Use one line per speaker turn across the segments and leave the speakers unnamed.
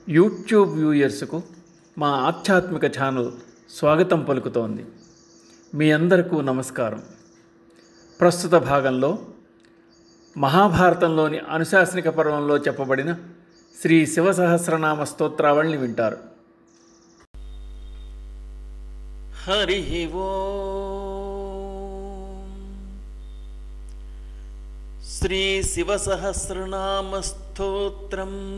YouTube వ్యూయర్స్కు మా ఆధ్యాత్మిక channel స్వాగతం పలుకుతోంది. మీ అందరికీ నమస్కారం. ప్రస్తుత భాగంలో మహాభారతంలోని అనుశాసనిక పర్వంలో చెప్పబడిన శ్రీ శివసహస్రనామ స్తోత్రావళిని వింటారు.
హరి శ్రీ శివసహస్రనామ స్తోత్రం.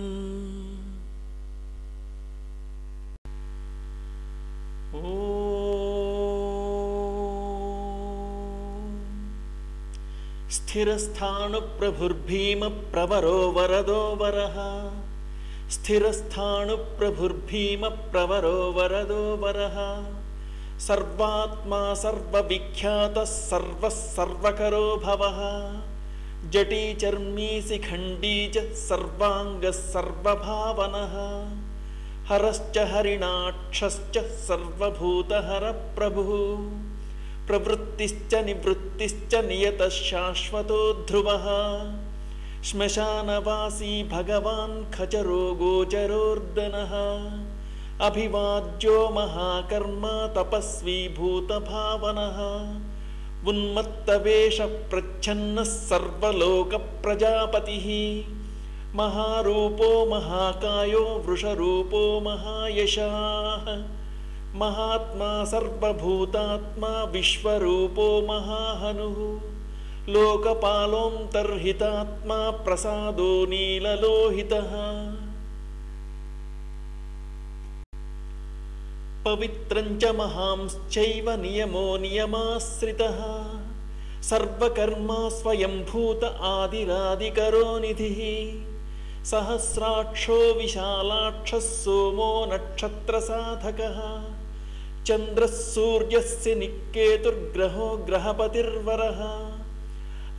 స్థిరస్థాణు ప్రభుర్భీమ ప్రవరో వరదో వరః. స్థిరస్థాణు ప్రభుర్భీమ ప్రవరో వరదో వరః. సర్వాత్మా సర్వవిఖ్యాత సర్వకరో భవః. జటీ చర్మీ శిఖండీ చ సర్వాంగ సర్వభావనః. హరశ్చ హరిణాక్షశ్చ సర్వభూతహర ప్రభుః. ప్రవృత్తిశ్చ నివృత్తిశ్చ నియతః శాశ్వతో ధ్రువః. శ్మశానవాసీ భగవాన్ ఖచరో గోచరోర్దనః. అభివాజ్యో మహాకర్మ తపస్వీ భూతభావనః. ఉన్మత్తవేష ప్రచ్ఛన్నః సర్వలోక ప్రజాపతిః. మహారూపో మహాకాయో వృషరూపో మహాయశాః. మహాత్మా సర్వభూతాత్మా విశ్వరూపో మహాహనుః. లోకపాలోంతర్హితాత్మా ప్రసాదో నీలలోహితః. పవిత్రం చ మహాంశ్చైవ నియమో నియమాశ్రితః. సర్వకర్మా స్వయంభూత ఆదిరాదికరో నిధిః. సహస్రాక్షో విశాలాక్షః సోమో నక్షత్రసాధకః. చంద్రః సూర్యస్య నికేతుర్గ్రహో గ్రహపతిర్వరః.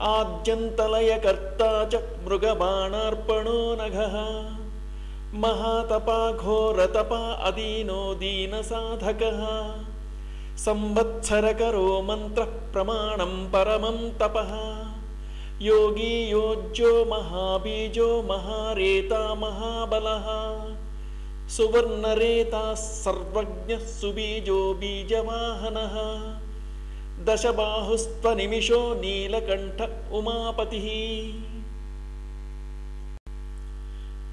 ఆద్యంతలయకర్తా చ మృగబాణార్పణో నఘః. మహాతపా ఘోరతపా అదీనో దీనసాధకః. సంవత్సరకరో మంత్రః ప్రమాణం పరమం తపః. యోగీ యోజ్యో మహాబీజో మహారేతా మహాబలః. సువర్ణరేతా సర్వజ్ఞః సుబీజో బీజవాహనః. దశబాహుస్త్వనిమిషో నీలకంఠ ఉమాపతిః.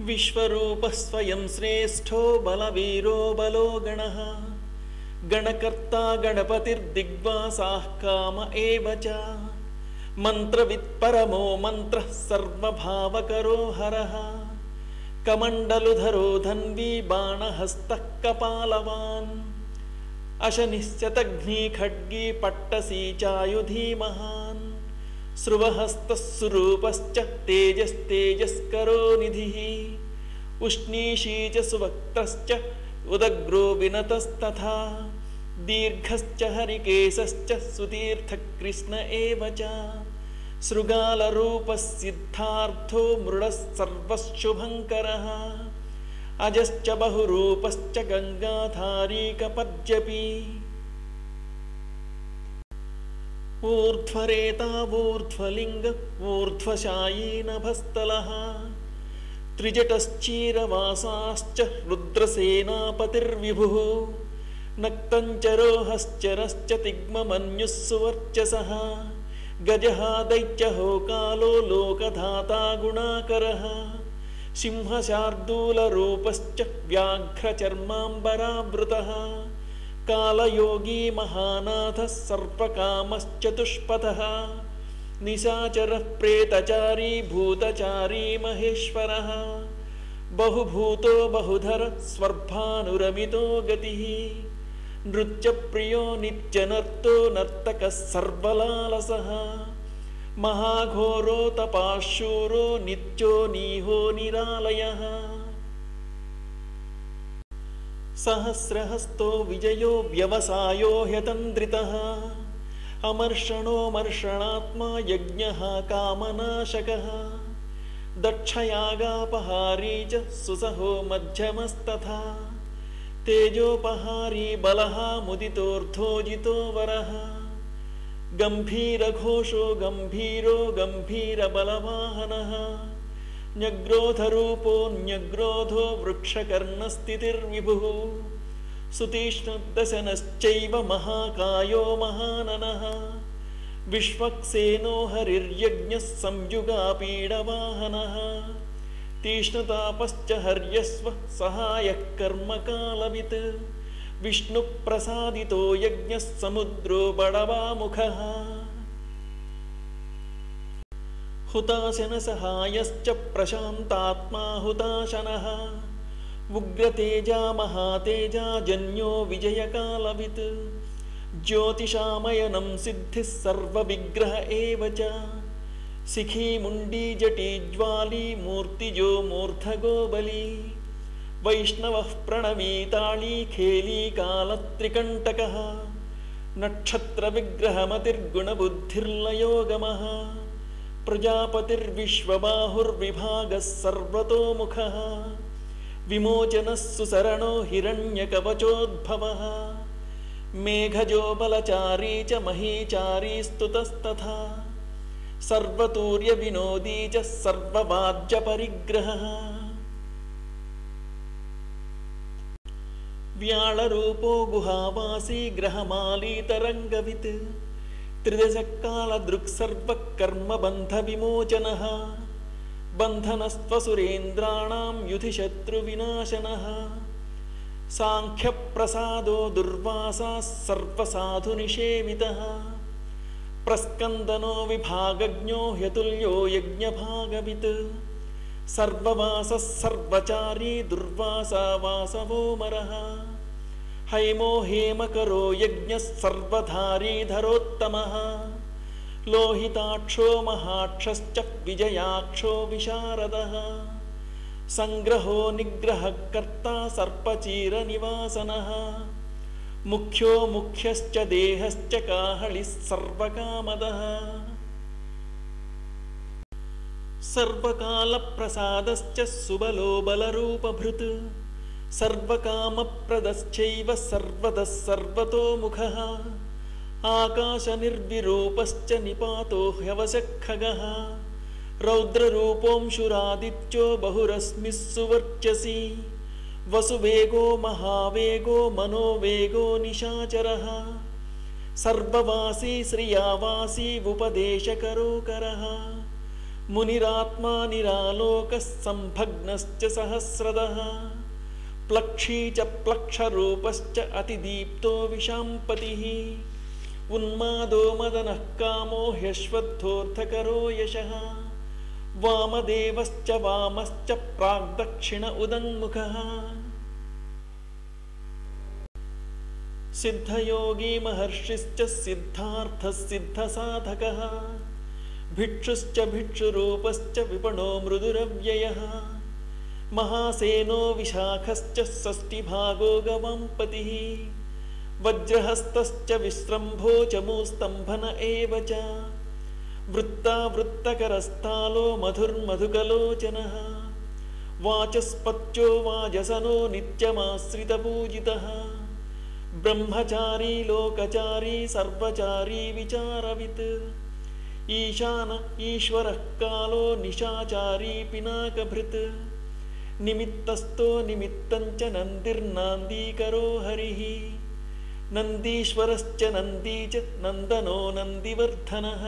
విశ్వరూపః స్వయం శ్రేష్ఠో బలవీరో బలో గణః. గణకర్తా గణపతిర్దిగ్వాసాః కామ ఏవ చ. మంత్రవిత్పరమో మంత్రః సర్వభావకరో హరః. కమండలుధరో ధన్వీ బాణహస్తః కపాలవాన్. అశనిశ్చతఘ్నీ ఖడ్గీ పట్టసీ చాయుధీ మహాన్. శృవహస్తః సురూపశ్చ తేజస్తేజస్కరో నిధిః. ఉష్ణీషీ చ సువక్త్రశ్చ ఉదగ్రో వినతస్తథా. దీర్ఘశ్చ హరికేశశ్చ సుతీర్థకృష్ణ ఏవ చ. శృగాలరూపः సిద్ధార్థో మృడః సర్వశుభంకరః. అజశ్చ బహురూపశ్చ గంగాధారీకపర్జపీ. ఊర్ధ్వరేతా ఊర్ధ్వలింగ ఊర్ధ్వశాయీ నభస్థలః. త్రిజటశ్చీరవాసాశ్చ రుద్రసేనాపతిర్విభుః. నక్తంచరోహశ్చరశ్చ తిగ్మమన్యుః సువర్చసః. గజః దైత్యహో కాలో లోకధాతా గుణాకరః. సింహశార్దూలరూపశ్చ వ్యాఘ్రచర్మాంబరావృతః. కాలయోగీ మహానాథः సర్పకామశ్చతుష్పథः. నిశాచరः ప్రేతచారీ భూతచారీ మహేశ్వరः. బహుభూతో బహుధర స్వర్భానురమితో గతిః. నృత్యప్రియో నిత్యనర్తో నర్తకः సర్వలాలసः. మహాఘోరో తపాశూరో నిత్యో నీహో నిరాలయః. సహస్రహస్తో విజయో వ్యవసాయో హ్యతంద్రితః. అమర్షణో మర్షణాత్మా యజ్ఞః కామనాశకः. దక్షయాగాపహారీ చ సుసహో మధ్యమస్తథా. తేజోపహారీ బలః ముదితోర్ధోజితో వరః. గంభీరఘోషో గంభీరో గంభీరబలవాహనః. न्यग्रोधरूपोऽन्यग्रोधो वृक्षकर्णस्थितिर्विभुः सुतीक्ष्णदशनश्चैव महाकायो महाननः विश्वक्सेनो हरिर्यज्ञः संयुगापीडवाहनः तीक्ष्णतापश्च हर्यस्वः सहायः कर्मकालवित् विष्णुप्रसादितो यज्ञः समुद्रो बडवामुखः हुताशनसहायश्च प्रशान्तात्मा हुताशनः उग्रतेजा महातेजा जन्यो विजयकालवित् ज्योतिषामयनं सिद्धिः सर्वविग्रह एव च शिखी मुण्डी जटी ज्वाली मूर्तिजो मूर्धगो बली वैष्णवः प्रणवीताळी खेली कालत्रिकण्टकः नक्षत्रविग्रहमतिर्गुणबुद्धिर्लयोगमः प्रजापतिर्विश्वबाहुर्विभागः सर्वतोमुखः विमोचनः सुसरणो हिरण्यकवचोद्भवः मेघजो बलचारी च महीचारी स्तुतस्तथा सर्वतूर्यविनोदी च सर्ववाद्यपरिग्रहः व्याळरूपो गुहावासी ग्रहमालीतरङ्गवित् त्रिदशकालदृक्सर्वकर्मबन्धविमोचनः बन्धनस्त्वसुरेन्द्राणां युधिशत्रुविनाशनः साङ्ख्यप्रसादो दुर्वासाः सर्वसाधुनिषेवितः प्रस्कन्दनो विभागज्ञो ह्यतुल्यो यज्ञभागवित् सर्ववासः सर्वचारी दुर्वासा वासवोमरः हैमो हेमकरो यज्ञः सर्वधारीधरोत्तमः लोहिताक्षो महाक्षश्च विजयाक्षो विशारदः संग्रहो निग्रहकर्ता सर्पचीरनिवासनः मुख्यो मुख्यश्च देहश्च काहलिः सर्वकामदः सर्वकालप्रसादश्च सुबलो बलरूपभृत् सर्वकामप्रदश्चैव सर्वतः सर्वतोमुखः आकाशनिर्विरूपश्च निपातो ह्यवशः खगः रौद्ररूपोंशुरादित्यो बहुरश्मिः सुवर्चसी वसुवेगो महावेगो मनोवेगो निशाचरः सर्ववासी श्रियावासी उपदेशकरोकरः मुनिरात्मा निरालोकः संभग्नश्च सहस्रदः प्लक्षी च प्लक्षरूपश्च अतिदीप्तो विशाम्पतिः उन्मादो मदनः कामो ह्यश्वत्थोऽर्थकरो यशः वामदेवश्च वामश्च प्राग्दक्षिण उदङ्मुखः सिद्धयोगी महर्षिश्च सिद्धार्थः सिद्धसाधकः भिक्षुश्च भिक्षुरूपश्च विपणो मृदुरव्ययः महासेनो विशाखश्च षष्टिभागो गवाम्पतिः वज्रहस्तश्च विस्रम्भो चमूस्तम्भन एव च वृत्तावृत्तकरस्थालो मधुर्मधुकलोचनः वाचस्पत्यो वाजसनो नित्यमाश्रितपूजितः ब्रह्मचारी लोकचारी सर्वचारी विचारवित् ईशान ईश्वरः कालो निशाचारी पिनाकभृत् निमित्तस्थो निमित्तञ्च नन्दिर्नान्दीकरो हरिः नन्दीश्वरश्च नन्दी च नन्दनो नन्दिवर्धनः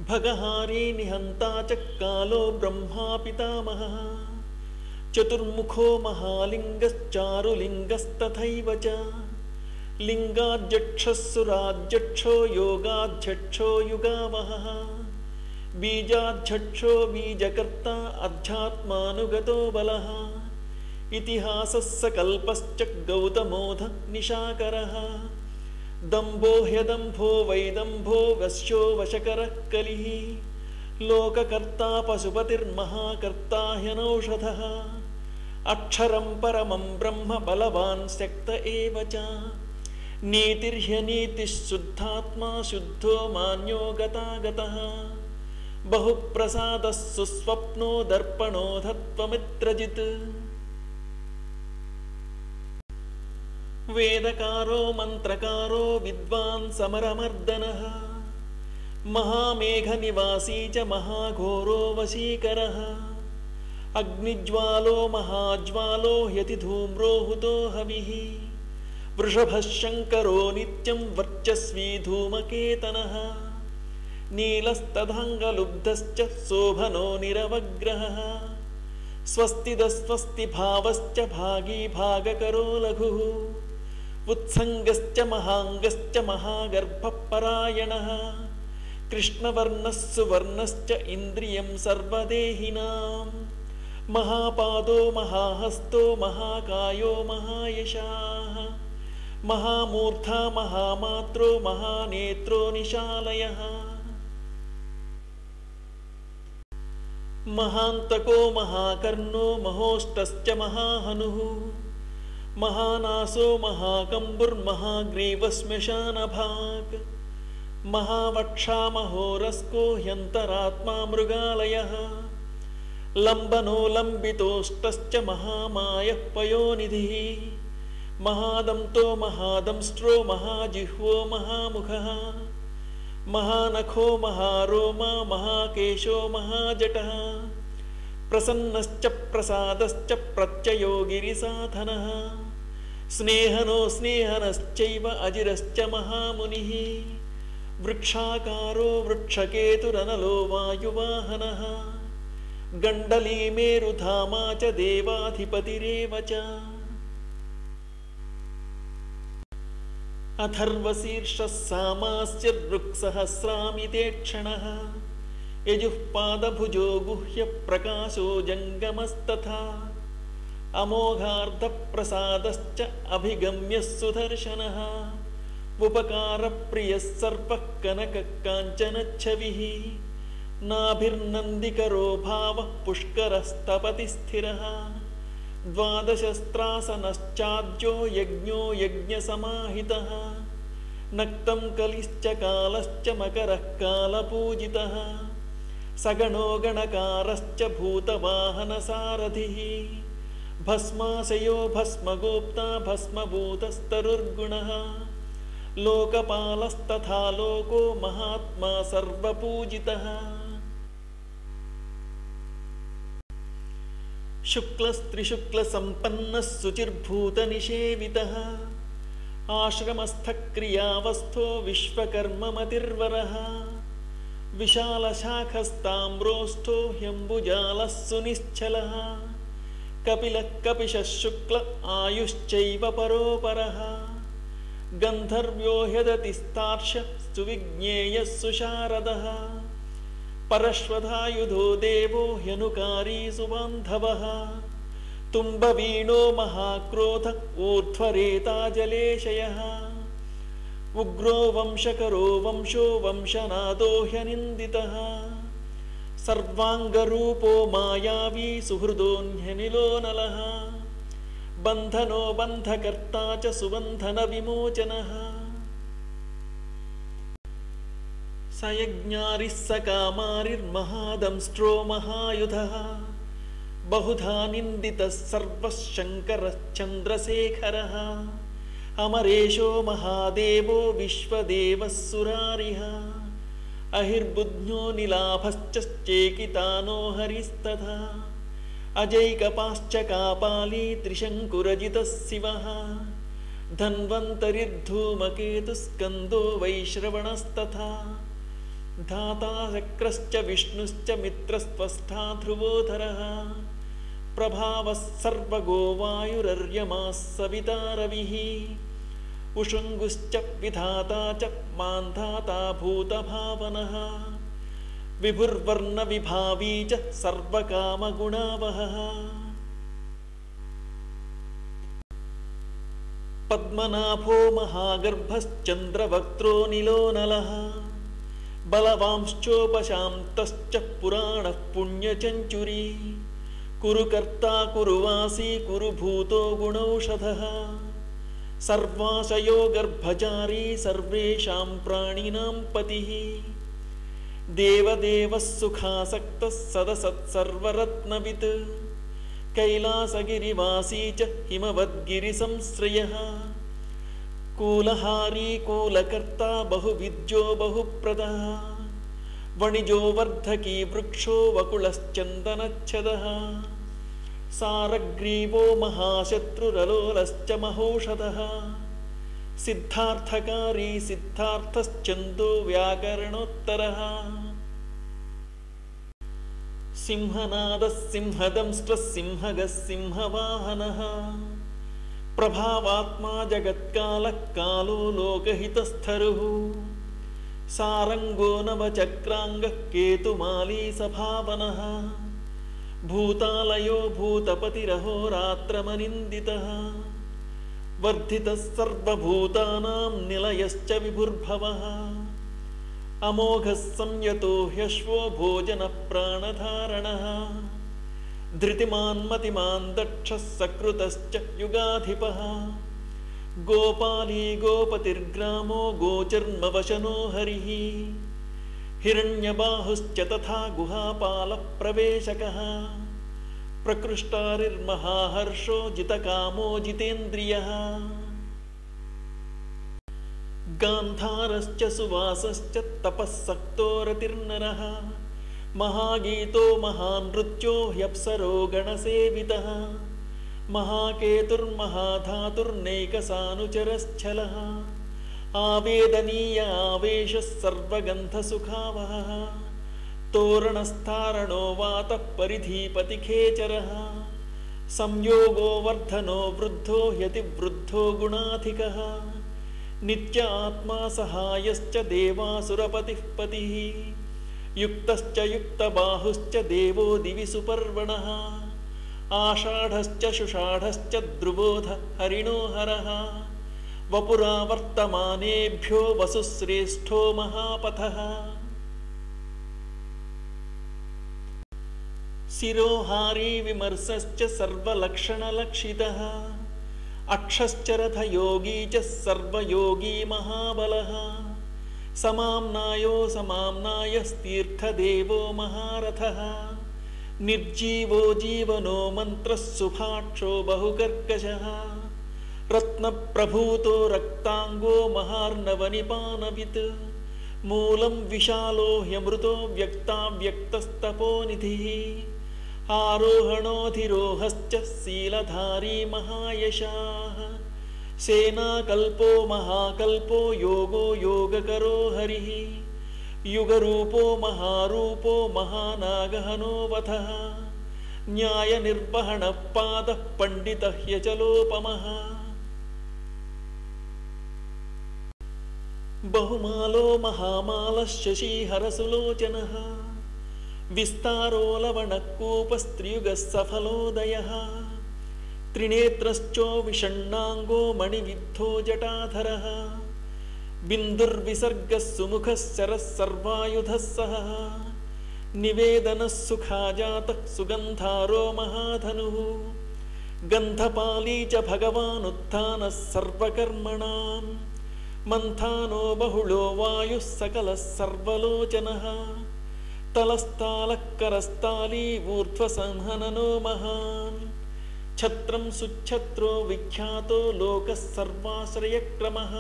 भगहारी निहन्ता च कालो ब्रह्मा पितामहः चतुर्मुखो महालिङ्गश्चारुलिङ्गस्तथैव च लिङ्गाध्यक्षः सुराध्यक्षो योगाध्यक्षो युगावहः बीजाध्यक्षो बीजकर्ता अध्यात्मानुगतो बलः इतिहासः सकल्पश्च गौतमोऽध निशाकरः दम्भो ह्यदम्भो वैदम्भो वश्यो वशकरः कलिः लोककर्ता पशुपतिर्महाकर्ता ह्यनौषधः अक्षरं परमं ब्रह्म बलवान् शक्त एव च नीतिर्ह्यनीतिः शुद्धात्मा शुद्धो मान्यो गतागतः बहुप्रसादः सुस्वप्नो दर्पणो धत्वमित्रजित् वेदकारो मन्त्रकारो विद्वान् समरमर्दनः महामेघनिवासी च महाघोरो वशीकरः अग्निज्वालो महाज्वालो ह्यतिधूम्रो हुतो हविः वृषभः शङ्करो नित्यं वर्चस्वी धूमकेतनः नीलस्तधाङ्गलुब्धश्च शोभनो निरवग्रहः स्वस्तिदस्वस्ति भावश्च भागी भागकरो लघुः उत्सङ्गश्च महाङ्गश्च महागर्भपरायणः कृष्णवर्णः सुवर्णश्च इन्द्रियं सर्वदेहिनां महापादो महाहस्तो महाकायो महायशाः महामूर्धा महामात्रो महानेत्रो निशालयः महान्तको महाकर्णो महोष्टश्च महाहनुः महानासो महाकम्बुर्महाग्रीवश्मशानभाक् महावक्षा महोरस्को ह्यन्तरात्मा मृगालयः लम्बनो लम्बितोष्टश्च महामायः पयोनिधिः महादन्तो महादंष्ट्रो महाजिह्वो महामुखः महानखो महारोमा महाकेशो महाजटः प्रसन्नश्च प्रसादश्च प्रत्ययो गिरिसाधनः स्नेहनो स्नेहनश्चैव अजिरश्च महामुनिः वृक्षाकारो वृक्षकेतुरनलो वायुवाहनः गण्डली मेरुधामा च देवाधिपतिरेव च अथर्वशीर्षः सामास्य ऋक्सहस्रामिते क्षणः यजुःपादभुजो गुह्यप्रकाशो जङ्गमस्तथा अमोघार्धप्रसादश्च अभिगम्यः सुदर्शनः उपकारप्रियः सर्वः कनककाञ्चनच्छविः नाभिर्नन्दिकरो भावः पुष्करस्तपति स्थिरः द्वादशस्त्रासनश्चाद्यो यज्ञो यज्ञसमाहितः नक्तं कलिश्च कालश्च मकरः कालपूजितः सगणो गणकारश्च भूतवाहनसारथिः भस्माशयो भस्मगोप्ता भस्मभूतस्तरुर्गुणः लोकपालस्तथा लोको महात्मा सर्वपूजितः शुक्लस्त्रिशुक्लसम्पन्नः शुचिर्भूतनिषेवितः आश्रमस्थक्रियावस्थो विश्वकर्ममतिर्वरः विशालशाखस्ताम्रोष्ठो ह्यम्बुजालः सुनिश्चलः कपिलः कपिशः शुक्ल आयुश्चैव परोपरः गन्धर्व्यो ह्यदतिस्तार्क्ष सुविज्ञेयः सुशारदः परश्वधायुधो देवो ह्यनुकारी सुबान्धवः तुम्बवीणो महाक्रोध ऊर्ध्वरेता जलेशयः उग्रो वंशकरो वंशो वंशनादो ह्यनिन्दितः सर्वाङ्गरूपो मायावी सुहृदोऽन्यनिलो नलः बन्धनो बन्धकर्ता च सुबन्धनविमोचनः स यज्ञारिः स कामारिर्महादंष्ट्रो महायुधः बहुधा निन्दितः सर्वः शङ्करश्चन्द्रशेखरः अमरेशो महादेवो विश्वदेवः सुरारिः अहिर्बुध्न्यो निलाभश्च चेकितानो हरिस्तथा अजैकपाश्च कापाली त्रिशङ्कुरजितः शिवः धन्वन्तरिर्धूमकेतुस्कन्दो वैश्रवणस्तथा धाता चक्रश्च विष्णुश्च मित्रस्त्वस्था ध्रुवोधरः प्रभावः सर्वगो वायुरर्यमाः सविता रविः उषङ्गुश्च विधाता च मान्धाता भूतभावनः विभुर्वर्णविभावी च सर्वकामगुणावहः पद्मनाभो महागर्भश्चन्द्रवक्त्रो नीलो नलः बलवांश्चोपशान्तश्च पुराणः पुण्यचञ्चुरी कुरुकर्ता कुरुवासी कुरुभूतो गुणौषधः सर्वाशयो गर्भचारी सर्वेषां प्राणिनां पतिः देवदेवः सुखासक्तः सदसत्सर्वरत्नवित् कैलासगिरिवासी च हिमवद्गिरिसंश्रयः कूलहारी कूलकर्ता बहुविद्यो बहुप्रदः वणिजो वर्धकी वृक्षो वकुलश्चन्दनच्छदः सारग्रीवो महाशत्रुरलोलश्च महौषधः सिद्धार्थकारी सिद्धार्थश्चन्दो व्याकरणोत्तरः सिंहनादः सिंहदंष्ट्रः सिंहगः सिंहवाहनः प्रभावात्मा जगत्कालः कालो लोकहितस्थरुः सारंगो नवचक्रांगः केतुमाली सभावनः भूतालयो भूतपतिरहोरात्रमनिन्दितः वर्धितः सर्वभूतानां निलयश्च विभुर्भवः अमोघः संयतो ह्यश्वो भोजनप्राणधारणः धृतिमान् मतिमान् दक्षः सकृतश्च युगाधिपः गोपाली गोपतिर्ग्रामो गोचर्मवशनो हरिः हिरण्यबाहुश्च तथा गुहापालप्रवेशकः प्रकृष्टारिर्महाहर्षो जितकामो जितेन्द्रियः गान्धारश्च सुवासश्च तपःसक्तो रतिर्नरः महागीतो महानृत्यो ह्यप्सरो गणसेवितः महाकेतुर्महाधातुर्नैकसानुचरश्छलः आवेदनीय आवेशः सर्वगन्धसुखावहः तोरणस्थारणो वातः परिधीपतिखेचरः संयोगो वर्धनो वृद्धो ह्यतिवृद्धो गुणाधिकः नित्य आत्मा सहायश्च देवासुरपतिः पतिः युक्तश्च युक्तबाहुश्च देवो दिवि सुपर्वणः आषाढश्च शुषाढश्च द्रुबोध हरिणो हरः वपुरावर्तमानेभ्यो वसुश्रेष्ठो महापथः शिरोहारी विमर्शश्च सर्वलक्षणलक्षितः अक्षश्च रथयोगी च सर्वयोगी महाबलः समाम्नायो समाम्नायस्तीर्थदेवो महारथः निर्जीवो जीवनो मन्त्रः सुभाक्षो बहुकर्कशः रत्नप्रभूतो रक्तांगो महार्णवनिपानवित् मूलं विशालो ह्यमृतो व्यक्ताव्यक्तस्तपोनिधिः आरोहणोऽधिरोहश्च शीलधारी महायशाः सेनाकल्पो महाकल्पो योगो योगकरो हरिः युगरूपो महारूपो महानागहनोवधः न्यायनिर्वहणः पादः पण्डितः ह्यचलोपमः बहुमालो महामालः शशीहरसुलोचनः विस्तारो लवणकूपस्त्रियुगः सफलोदयः त्रिनेत्रश्चो विषण्णाङ्गो मणिविद्धो जटाधरः बिन्दुर्विसर्गः सुमुखः शरः सर्वायुधः सहः निवेदनः सुखाजातः सुगन्धारो महाधनुः गन्धपाली च भगवानुत्थानः सर्वकर्मणां मन्थानो बहुलो वायुः सकलः सर्वलोचनः तलस्तालः करस्ताली ऊर्ध्वसंहननो महान् छत्रं सुच्छत्रो विख्यातो लोकः सर्वाश्रयक्रमः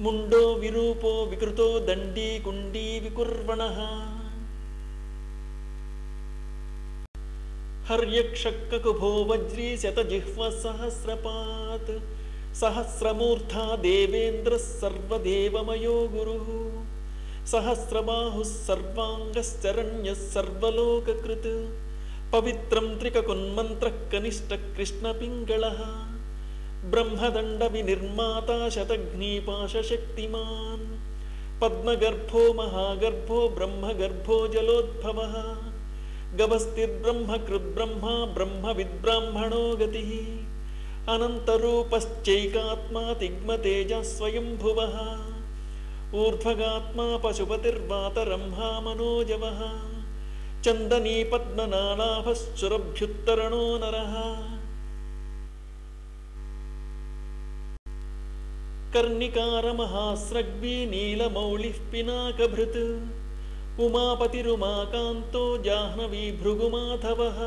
मुंडो विरूपो विकृतो दंडी कुंडी विकुर्वणः हर्यक्षक्ककुभो वज्री शतजिह्वा सहस्रपात् सहस्रमूर्धा देवेन्द्रः सर्वदेवमयो गुरुः सहस्रबाहुः सर्वाङ्गश्चरण्यः सर्वलोककृत् पवित्रं त्रिककुन्मन्त्रः कनिष्ठकृष्णपिङ्गळः ब्रह्मदंड विनिर्माता शतघ्नीपाशशक्तिमान् पद्मगर्भो महागर्भो ब्रह्मगर्भो जलोद्भवः गभस्तिर्ब्रह्मकृद्ब्रह्मा ब्रह्मविद्ब्राह्मणो गतिः अनन्तरूपश्चैकात्मा तिग्मतेजः स्वयंभुवः ऊर्ध्वगात्मा पशुपतिर्वातरंहा मनोजवः चन्दनी पद्मनालाभः सुरभ्युत्तरणो नरः कर्णिकार महास्रग्वी नीलमौलिः पिनाकभृत् उमापतिरुमाकान्तो जाह्नवी भृगुमाधवः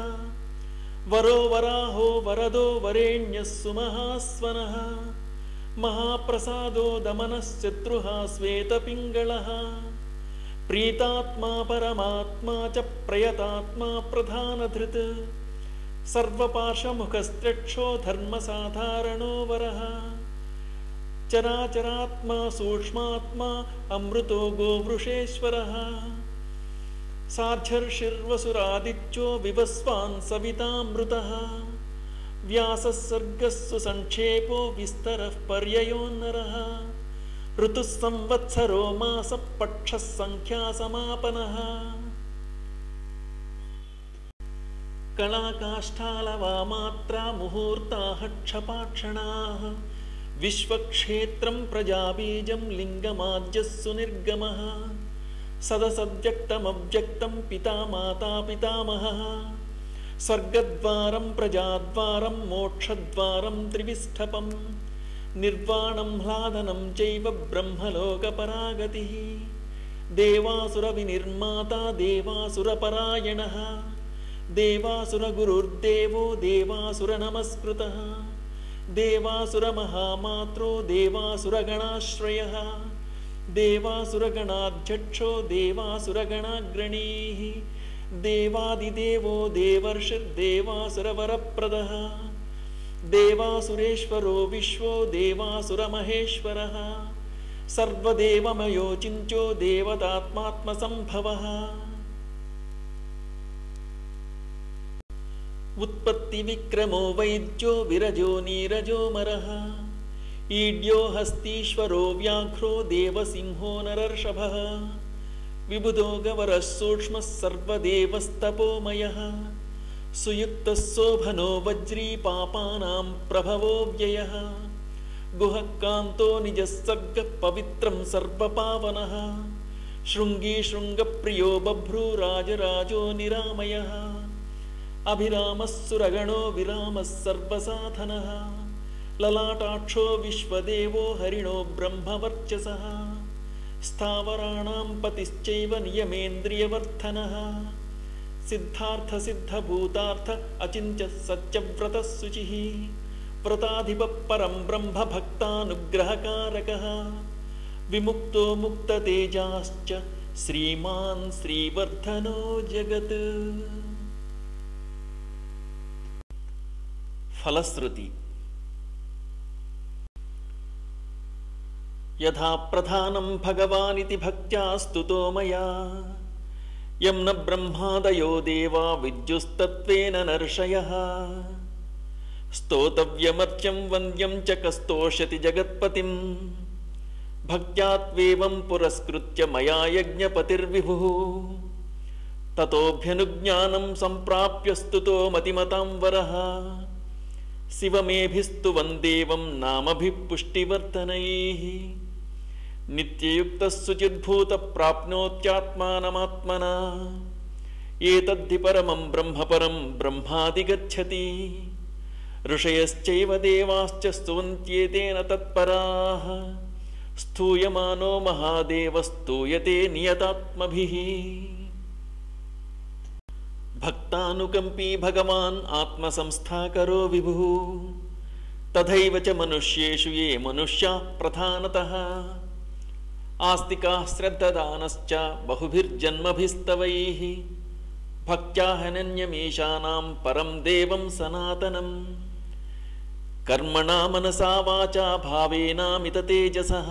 वरो वराहो वरदो वरेण्यः सुमहास्वनः महाप्रसादो दमनः शत्रुः श्वेतपिङ्गळः प्रीतात्मा परमात्मा च प्रयतात्मा प्रधानधृत् सर्वपार्श्वमुखस्त्रक्षो धर्मसाधारणो वरः चराचरात्मा सूक्ष्मात्मा अमृतो गोवृषेश्वरः साध्यर्षिर्वसुरादित्यो विवस्वान् सवितामृतः व्यासः सर्गस्सु संक्षेपो विस्तरः पर्ययोन्नरः ऋतुः संवत्सरो मासः पक्षः संख्यासमापनः कलाकाष्ठालवामात्रा मुहूर्ताः क्षपाक्षणाः विश्वक्षेत्रं प्रजाबीजं लिङ्गमाद्यः सुनिर्गमः सदसद्व्यक्तमव्यक्तं पिता माता पितामहः स्वर्गद्वारं प्रजाद्वारं मोक्षद्वारं त्रिविष्ठपं निर्वाणं ह्लादनं चैव ब्रह्मलोकपरागतिः देवासुरविनिर्माता देवासुरपरायणः देवासुरगुरुर्देवो देवासुरनमस्कृतः देवासुरमहामात्रो देवासुरगणाश्रयः देवासुरगणाध्यक्षो देवासुरगणाग्रणीः देवादिदेवो देवर्षिर्देवासुरवरप्रदः देवासुरेश्वरो विश्वो देवासुरमहेश्वरः सर्वदेवमयो चिन्त्यो देवतात्मात्मसम्भवः उत्पत्तिविक्रमो वैद्यो विरजो नीरजो मरः ईड्यो हस्तीश्वरो व्याघ्रो देवसिंहो नरर्षभः विबुधो गवरः सूक्ष्मः सर्वदेवस्तपोमयः सुयुक्तः शोभनो वज्री पापानां प्रभवो व्ययः गुहः कान्तो निजः सर्गः पवित्रं सर्वपावनः शृङ्गी शृङ्गप्रियो बभ्रूराजराजो निरामयः अभिरामः सुरगणो विरामः सर्वसाधनः ललाटाक्षो विश्वदेवो हरिणो ब्रह्मवर्चसः स्थावराणां पतिश्चैव नियमेन्द्रियवर्धनः सिद्धार्थसिद्धभूतार्थ अचिन्त्यः सत्यव्रतः शुचिः व्रताधिपः परं ब्रह्म भक्तानुग्रहकारकः विमुक्तो मुक्ततेजाश्च श्रीमान् श्रीवर्धनो जगत्। फलश्रुति यथा प्रधानं भगवानिति भक्त्या स्तुतो मया यं न ब्रह्मादयो देवा विद्युस्तत्त्वेन नर्षयः स्तोतव्यमर्च्यं वन्द्यं च कस्तोषति जगत्पतिं भक्त्यात्वेवं पुरस्कृत्य मया यज्ञपतिर्विभुः ततोऽभ्यनुज्ञानं सम्प्राप्य स्तुतो मतिमतां वरः शिवमेभिस्तुवन् देवं नामभिः पुष्टिवर्धनैः नित्ययुक्तः शुचिर्भूतः प्राप्नोत्यात्मानमात्मना एतद्धि परमं ब्रह्मपरं ब्रह्मादिगच्छति ऋषयश्चैव देवाश्च स्तुवन्त्येतेन तत्पराः स्तूयमानो महादेवस्तूयते नियतात्मभिः भक्तानुकंपी भगवान् आत्मसंस्थाकरो विभुः तथैव च मनुष्येषु ये मनुष्याः प्रधानतः आस्तिकाः श्रद्धदानश्च बहुभिर्जन्मभिस्तवैः भक्त्या हनन्यमीशानां परं देवं सनातनं कर्मणा मनसा वाचा भावेनामिततेजसः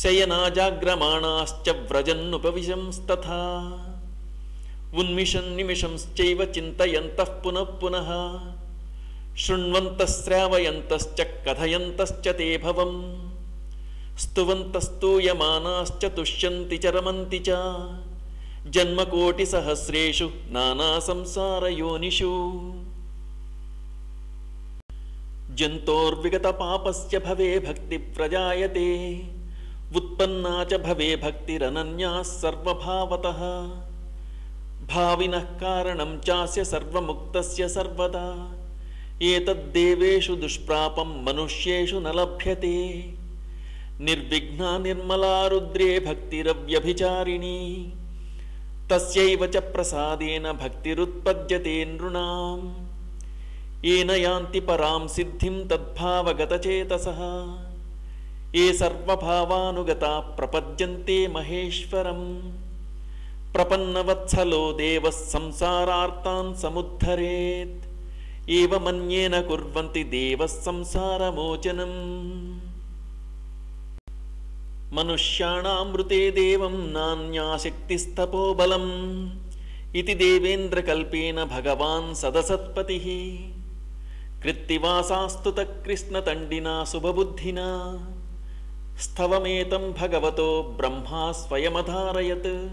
शयनाजाग्रमाणाश्च व्रजन्नुपविशंस्तथा उन्मिषन् निमिषंश्चैव चिन्तयन्तः पुनः पुनः शृण्वन्तः श्रावयन्तश्च कथयन्तश्च ते भवम् स्तुवन्तस्तूयमानाश्च तुष्यन्ति च रमन्ति च जन्मकोटिसहस्रेषु नानासंसारयोनिषु जन्तोर्विगतपापस्य भवे भक्तिप्रजायते उत्पन्ना च भवे भक्तिरनन्या सर्वभावतः भाविनः कारणं चास्य सर्वमुक्तस्य सर्वदा एतद्देवेषु दुष्प्रापं मनुष्येषु न लभ्यते निर्विघ्ना निर्मला रुद्रे भक्तिरव्यभिचारिणी तस्यैव च प्रसादेन भक्तिरुत्पद्यते नृणाम् येन यान्ति परां सिद्धिं तद्भावगतचेतसः ఏ సర్వభావానుగతా ప్రపద్యంతే మహేశ్వరం. ప్రపన్నవత్సలో దేవః సంసారార్తాన్ సముద్ధరేత్. ఏవమన్యేన కుర్వంతి దేవః సంసారమోచనం. మనుష్యాణామృతే దేవం నాన్యాశక్తిస్తపోబలం. ఇతి దేవేంద్రకల్పేన భగవాన్ సదసత్పతిః. కృత్తివాసాస్తుత కృష్ణతండినా శుభబుద్ధినా. స్థవమేతం భగవతో బ్రహ్మా స్వయమధారయత్.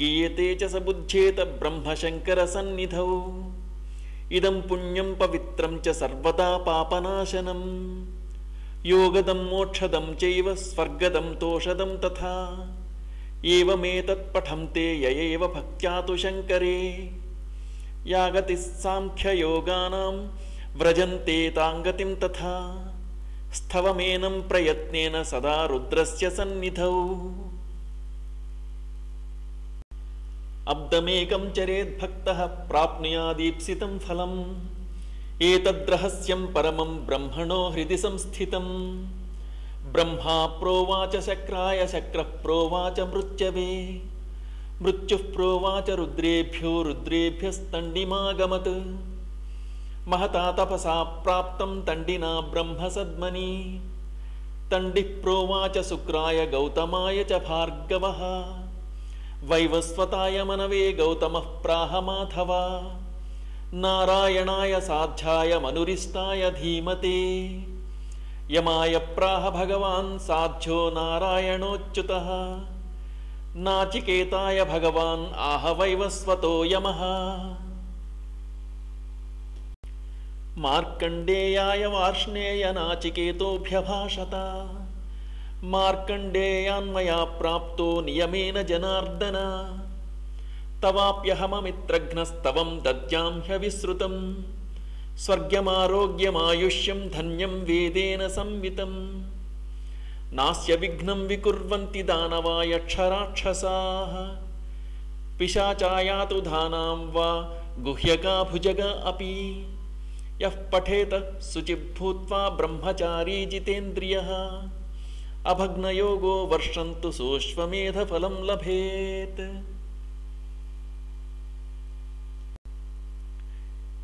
గీయతే చ స బుధ్యేత బ్రహ్మశంకర సన్నిధౌ. ఇదం పుణ్యం పవిత్రం చ సర్వదా పాపనాశనం. యోగదం మోక్షదం చైవ స్వర్గదం తోషదం తథా. ఏవమేతత్ పఠంతే యయేవ భక్త్యా తు శంకరే. యాగతి సాంఖ్యయోగానాం వ్రజంతే తాంగతిం తథా. స్థవమేనం ప్రయత్నేన సదా రుద్రస్య సన్నిధౌ. అబ్దమేకం చరేద్భక్తః ప్రాప్నుయాదీప్సితం ఫలం. ఏతద్రహస్యం పరమం బ్రహ్మణో హృది సంస్థితం. బ్రహ్మా ప్రోవాచ శక్రాయ, శక్రః ప్రోవాచ మృత్యవే. మృత్యుః ప్రోవాచ రుద్రేభ్యో, రుద్రేభ్యస్తండిమాగమత్. మహతా తపసా ప్రాప్తం తండినా బ్రహ్మ సద్మని. తండిః ప్రోవాచ శుక్రాయ, గౌతమాయ చ భార్గవః. వైవస్వతాయ మనవే గౌతమః ప్రాహ మాధవ. నారాయణాయ సాధ్యాయ మనురిష్టాయ ధీమతే. యమాయ ప్రాహ భగవాన్ సాధ్యో నారాయణోచ్యుతః. నాచికేతాయ భగవాన్ ఆహ వైవస్వతో యమః. మార్కండేయాయ వార్ష్ణేయ నాచికేతోऽభ్యభాషత. మార్కండేయాన్మయా ప్రాప్తో నియమేన జనార్దన. తవాప్యహమమిత్రఘ్నస్తవం దద్యామ్హ్యవిశ్రుతం. స్వర్గ్యమారోగ్యమాయుష్యం ధన్యం వేదేన సంవితం. నాస్య విఘ్నం వికుర్వంతి దానవా యక్షరాక్షసాః. పిశాచాయాతు ధానాం వా గుహ్యకా భుజగ అపి. యః పఠేత శుచిర్భూత్వా బ్రహ్మచారీ జితేంద్రియః. అభగ్నయోగో వర్షంతు సోశ్వమేధఫలం లభేత్.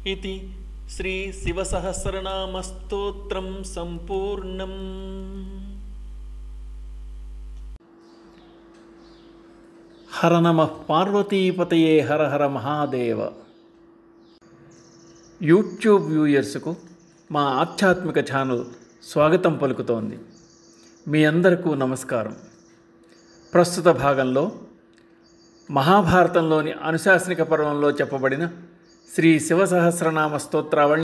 ఇతి శ్రీ శివసహస్రనామస్తోత్రం సంపూర్ణం.
హర నమః పార్వతీపతయే హర హర మహాదేవ. యూట్యూబ్ వ్యూయర్స్కు మా ఆధ్యాత్మిక ఛానల్ స్వాగతం పలుకుతోంది. మీ అందరికీ నమస్కారం. ప్రస్తుత భాగంలో మహాభారతంలోని అనుశాసనిక పర్వంలో చెప్పబడిన శ్రీ శివసహస్రనామ స్తోత్రావళి